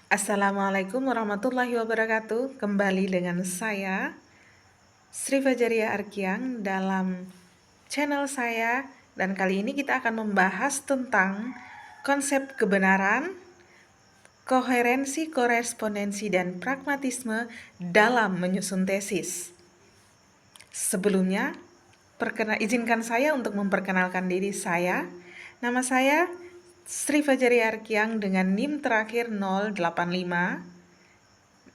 Assalamualaikum warahmatullahi wabarakatuh. Kembali dengan saya Sri Fajaria Arkiang dalam channel saya, dan kali ini kita akan membahas tentang konsep kebenaran, koherensi, korespondensi, dan pragmatisme dalam menyusun tesis. Sebelumnya, izinkan saya untuk memperkenalkan diri saya. Nama saya Sri Fajaria Arkiang dengan NIM terakhir 085,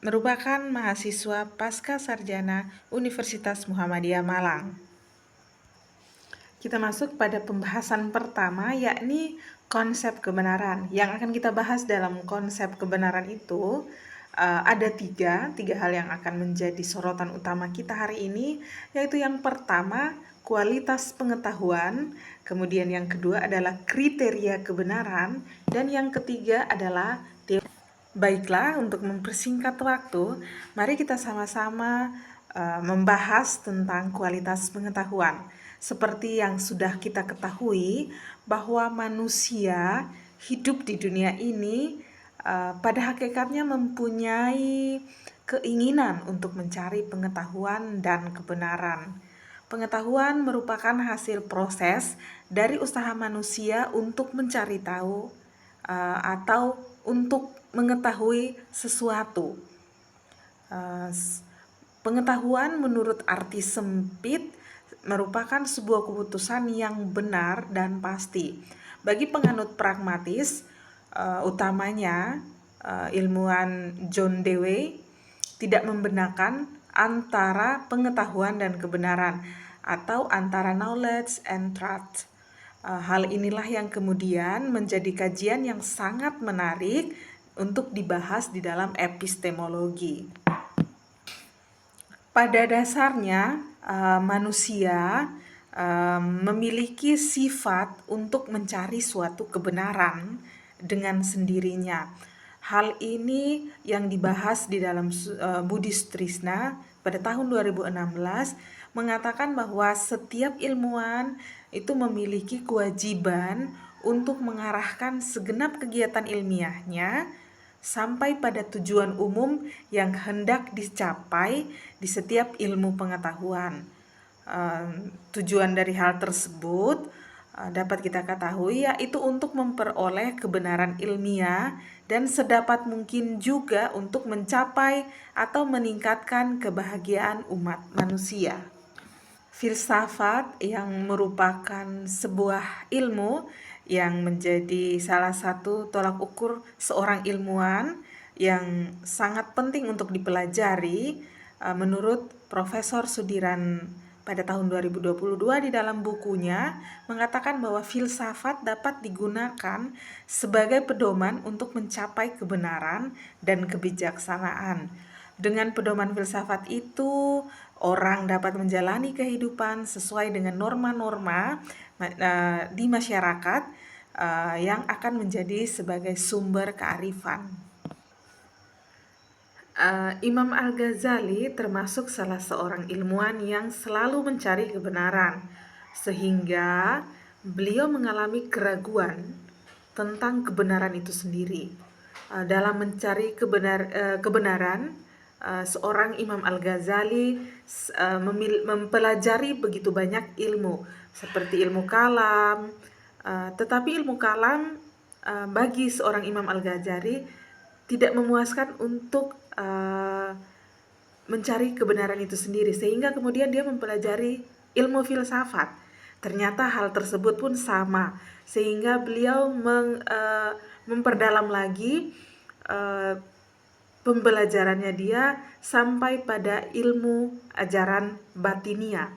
merupakan mahasiswa pasca sarjana Universitas Muhammadiyah Malang. Kita masuk pada pembahasan pertama, yakni konsep kebenaran. Yang akan kita bahas dalam konsep kebenaran itu ada tiga hal yang akan menjadi sorotan utama kita hari ini, yaitu yang pertama kualitas pengetahuan, kemudian yang kedua adalah kriteria kebenaran, dan yang ketiga adalah teori. Baiklah, untuk mempersingkat waktu, mari kita sama-sama membahas tentang kualitas pengetahuan. Seperti yang sudah kita ketahui, bahwa manusia hidup di dunia ini pada hakikatnya mempunyai keinginan untuk mencari pengetahuan dan kebenaran. Pengetahuan merupakan hasil proses dari usaha manusia untuk mencari tahu atau untuk mengetahui sesuatu. Pengetahuan menurut arti sempit merupakan sebuah keputusan yang benar dan pasti. Bagi penganut pragmatis, utamanya ilmuwan John Dewey, tidak membedakan antara pengetahuan dan kebenaran atau antara knowledge and truth. Hal inilah yang kemudian menjadi kajian yang sangat menarik untuk dibahas di dalam epistemologi. Pada dasarnya, manusia memiliki sifat untuk mencari suatu kebenaran dengan sendirinya. Hal ini yang dibahas di dalam Buddhist Trisna pada tahun 2016 mengatakan bahwa setiap ilmuwan itu memiliki kewajiban untuk mengarahkan segenap kegiatan ilmiahnya sampai pada tujuan umum yang hendak dicapai di setiap ilmu pengetahuan. Tujuan dari hal tersebut dapat kita ketahui yaitu untuk memperoleh kebenaran ilmiah dan sedapat mungkin juga untuk mencapai atau meningkatkan kebahagiaan umat manusia. Filsafat yang merupakan sebuah ilmu yang menjadi salah satu tolak ukur seorang ilmuwan yang sangat penting untuk dipelajari, menurut Profesor Sudiran pada tahun 2022 di dalam bukunya mengatakan bahwa filsafat dapat digunakan sebagai pedoman untuk mencapai kebenaran dan kebijaksanaan. Dengan pedoman filsafat itu, orang dapat menjalani kehidupan sesuai dengan norma-norma di masyarakat yang akan menjadi sebagai sumber kearifan. Imam Al-Ghazali termasuk salah seorang ilmuwan yang selalu mencari kebenaran, sehingga beliau mengalami keraguan tentang kebenaran itu sendiri. Dalam mencari kebenaran, seorang Imam Al-Ghazali mempelajari begitu banyak ilmu, seperti ilmu kalam, tetapi ilmu kalam bagi seorang Imam Al-Ghazali tidak memuaskan untuk mencari kebenaran itu sendiri, sehingga kemudian dia mempelajari ilmu filsafat. Ternyata hal tersebut pun sama, sehingga beliau memperdalam lagi pembelajarannya dia sampai pada ilmu ajaran batinia.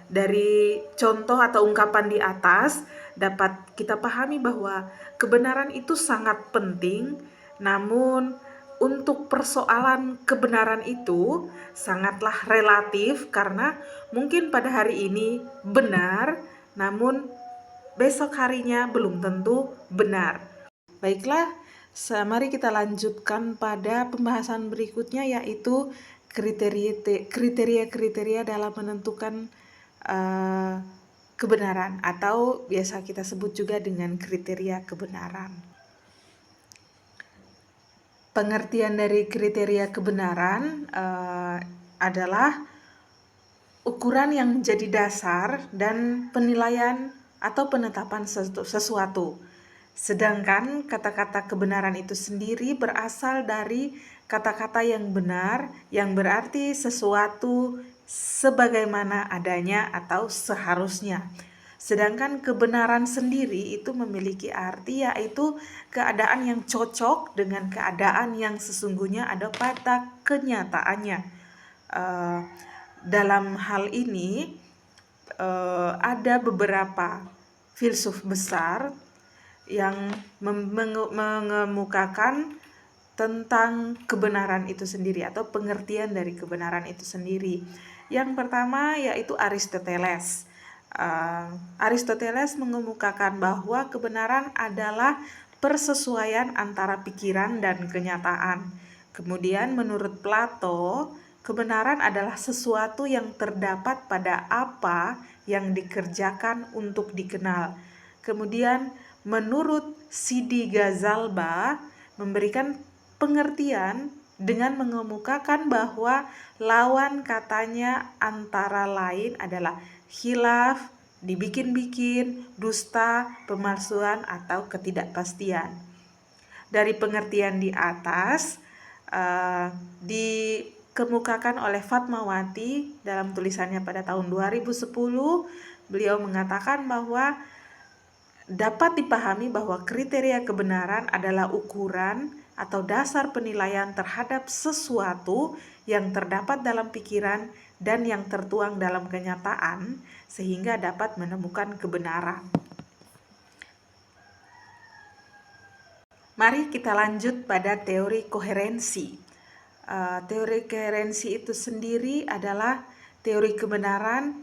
Dari contoh atau ungkapan di atas dapat kita pahami bahwa kebenaran itu sangat penting, namun untuk persoalan kebenaran itu sangatlah relatif, karena mungkin pada hari ini benar, namun besok harinya belum tentu benar. Baiklah, mari kita lanjutkan pada pembahasan berikutnya, yaitu kriteria-kriteria dalam menentukan kebenaran, atau biasa kita sebut juga dengan kriteria kebenaran. Pengertian dari kriteria kebenaran adalah ukuran yang menjadi dasar dan penilaian atau penetapan sesuatu. Sedangkan kata-kata kebenaran itu sendiri berasal dari kata-kata yang benar, yang berarti sesuatu sebagaimana adanya atau seharusnya. Sedangkan kebenaran sendiri itu memiliki arti, yaitu keadaan yang cocok dengan keadaan yang sesungguhnya ada pada kenyataannya. Dalam hal ini ada beberapa filsuf besar yang mengemukakan tentang kebenaran itu sendiri atau pengertian dari kebenaran itu sendiri. Yang pertama yaitu Aristoteles. Aristoteles mengemukakan bahwa kebenaran adalah persesuaian antara pikiran dan kenyataan. Kemudian menurut Plato, kebenaran adalah sesuatu yang terdapat pada apa yang dikerjakan untuk dikenal. Kemudian menurut Sidi Ghazalba memberikan pengertian dengan mengemukakan bahwa lawan katanya antara lain adalah khilaf, dibikin-bikin, dusta, pemalsuan, atau ketidakpastian. Dari pengertian di atas dikemukakan oleh Fatmawati dalam tulisannya pada tahun 2010. Beliau mengatakan bahwa dapat dipahami bahwa kriteria kebenaran adalah ukuran atau dasar penilaian terhadap sesuatu yang terdapat dalam pikiran dan yang tertuang dalam kenyataan sehingga dapat menemukan kebenaran. Mari kita lanjut pada teori koherensi. Teori koherensi itu sendiri adalah teori kebenaran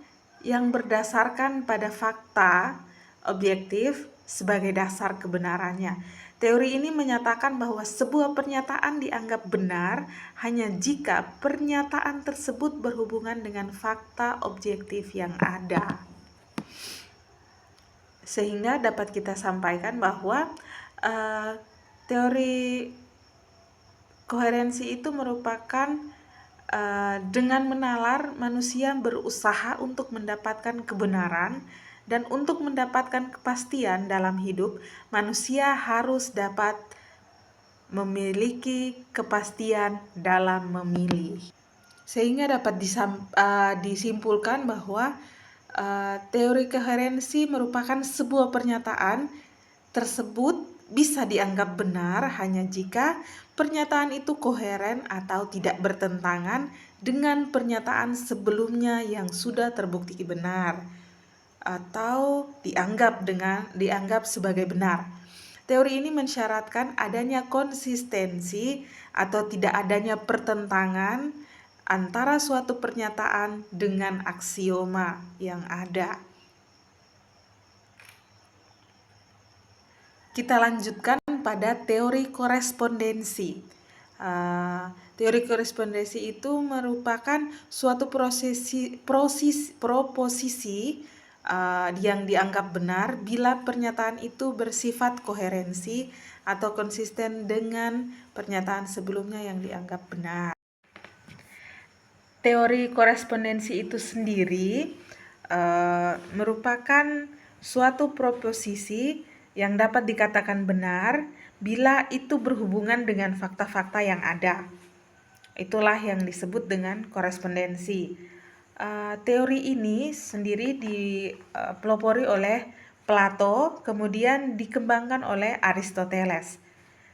yang berdasarkan pada fakta objektif sebagai dasar kebenarannya. Teori ini menyatakan bahwa sebuah pernyataan dianggap benar hanya jika pernyataan tersebut berhubungan dengan fakta objektif yang ada. Sehingga dapat kita sampaikan bahwa teori koherensi itu merupakan dengan menalar manusia berusaha untuk mendapatkan kebenaran. Dan untuk mendapatkan kepastian dalam hidup, manusia harus dapat memiliki kepastian dalam memilih. Sehingga dapat disimpulkan bahwa teori koherensi merupakan sebuah pernyataan tersebut bisa dianggap benar hanya jika pernyataan itu koheren atau tidak bertentangan dengan pernyataan sebelumnya yang sudah terbukti benar atau dianggap sebagai benar. Teori ini mensyaratkan adanya konsistensi atau tidak adanya pertentangan antara suatu pernyataan dengan aksioma yang ada. Kita lanjutkan pada teori korespondensi. Teori korespondensi itu merupakan suatu proposisi yang dianggap benar bila pernyataan itu bersifat koherensi atau konsisten dengan pernyataan sebelumnya yang dianggap benar. Teori korespondensi itu sendiri merupakan suatu proposisi yang dapat dikatakan benar bila itu berhubungan dengan fakta-fakta yang ada. Itulah yang disebut dengan korespondensi. Teori ini sendiri dipelopori oleh Plato, kemudian dikembangkan oleh Aristoteles,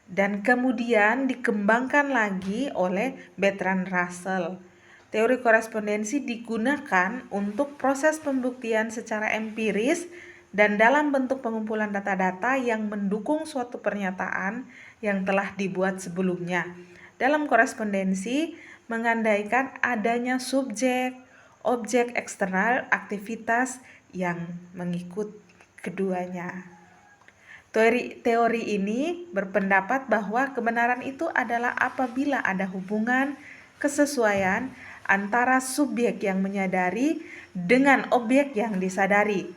dan kemudian dikembangkan lagi oleh Bertrand Russell. Teori korespondensi digunakan untuk proses pembuktian secara empiris dan dalam bentuk pengumpulan data-data yang mendukung suatu pernyataan yang telah dibuat sebelumnya. Dalam korespondensi mengandaikan adanya subjek, objek eksternal, aktivitas yang mengikut keduanya. Teori ini berpendapat bahwa kebenaran itu adalah apabila ada hubungan kesesuaian antara subjek yang menyadari dengan objek yang disadari.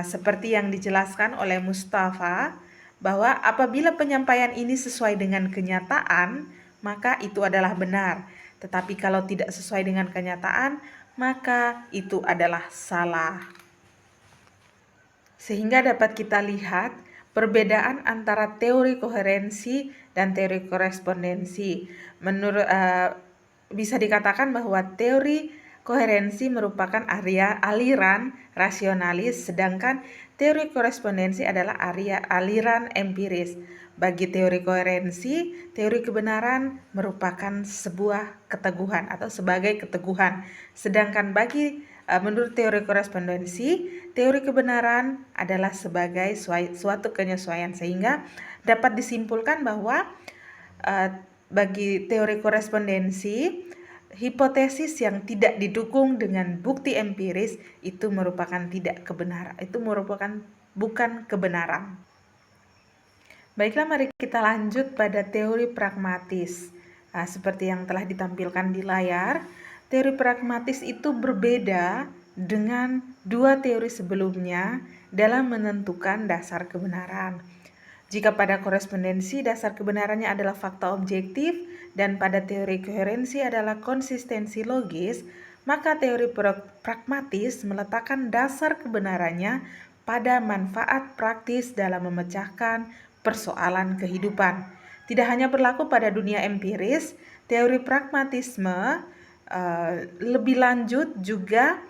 Seperti yang dijelaskan oleh Mustafa bahwa apabila penyampaian ini sesuai dengan kenyataan, maka itu adalah benar. Tetapi kalau tidak sesuai dengan kenyataan, maka itu adalah salah. Sehingga dapat kita lihat perbedaan antara teori koherensi dan teori korespondensi. Bisa dikatakan bahwa teori koherensi merupakan aliran rasionalis, sedangkan teori korespondensi adalah aliran empiris. Bagi teori koherensi, teori kebenaran merupakan sebuah keteguhan atau sebagai keteguhan. Sedangkan menurut teori korespondensi, teori kebenaran adalah sebagai suatu penyesuaian, sehingga dapat disimpulkan bahwa bagi teori korespondensi, hipotesis yang tidak didukung dengan bukti empiris itu merupakan bukan kebenaran. Baiklah, mari kita lanjut pada teori pragmatis. Seperti yang telah ditampilkan di layar, teori pragmatis itu berbeda dengan dua teori sebelumnya dalam menentukan dasar kebenaran. Jika pada korespondensi dasar kebenarannya adalah fakta objektif dan pada teori koherensi adalah konsistensi logis, maka teori pragmatis meletakkan dasar kebenarannya pada manfaat praktis dalam memecahkan persoalan kehidupan. Tidak hanya berlaku pada dunia empiris, teori pragmatisme lebih lanjut juga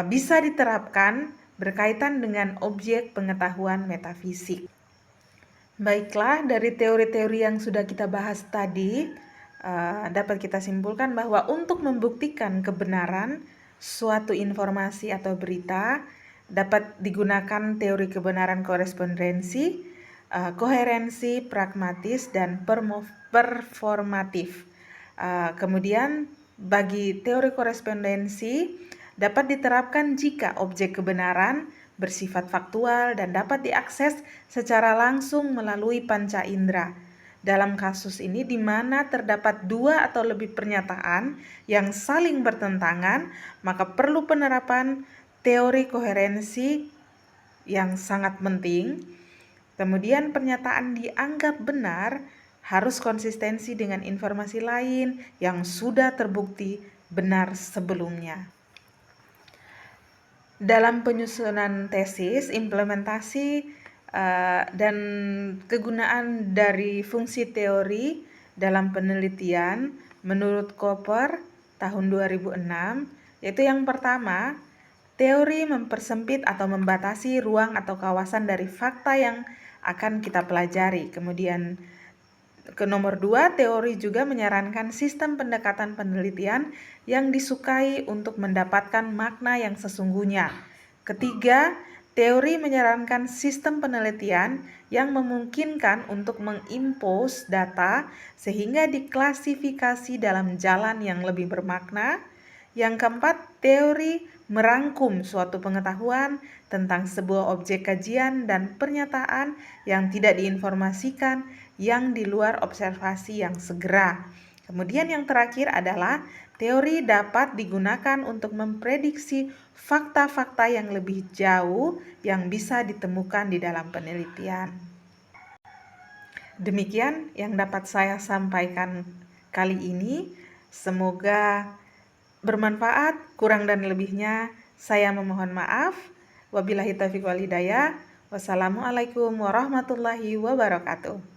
bisa diterapkan berkaitan dengan objek pengetahuan metafisik. Baiklah, dari teori-teori yang sudah kita bahas tadi, dapat kita simpulkan bahwa untuk membuktikan kebenaran suatu informasi atau berita dapat digunakan teori kebenaran korespondensi, koherensi, pragmatis, dan performatif. Kemudian bagi teori korespondensi dapat diterapkan jika objek kebenaran bersifat faktual dan dapat diakses secara langsung melalui panca indera. Dalam kasus ini di mana terdapat dua atau lebih pernyataan yang saling bertentangan, maka perlu penerapan teori koherensi yang sangat penting. Kemudian pernyataan dianggap benar harus konsistensi dengan informasi lain yang sudah terbukti benar sebelumnya. Dalam penyusunan tesis, implementasi dan kegunaan dari fungsi teori dalam penelitian menurut Koper tahun 2006, yaitu yang pertama, teori mempersempit atau membatasi ruang atau kawasan dari fakta yang akan kita pelajari. Kemudian ke nomor 2, teori juga menyarankan sistem pendekatan penelitian yang disukai untuk mendapatkan makna yang sesungguhnya. Ketiga, teori menyarankan sistem penelitian yang memungkinkan untuk mengimpose data sehingga diklasifikasi dalam jalan yang lebih bermakna. Yang keempat, teori merangkum suatu pengetahuan tentang sebuah objek kajian dan pernyataan yang tidak diinformasikan yang di luar observasi yang segera. Kemudian yang terakhir adalah teori dapat digunakan untuk memprediksi fakta-fakta yang lebih jauh yang bisa ditemukan di dalam penelitian. Demikian yang dapat saya sampaikan kali ini. Semoga bermanfaat. Kurang dan lebihnya saya memohon maaf. Wabillahi taufiq wal hidayah. Wassalamualaikum warahmatullahi wabarakatuh.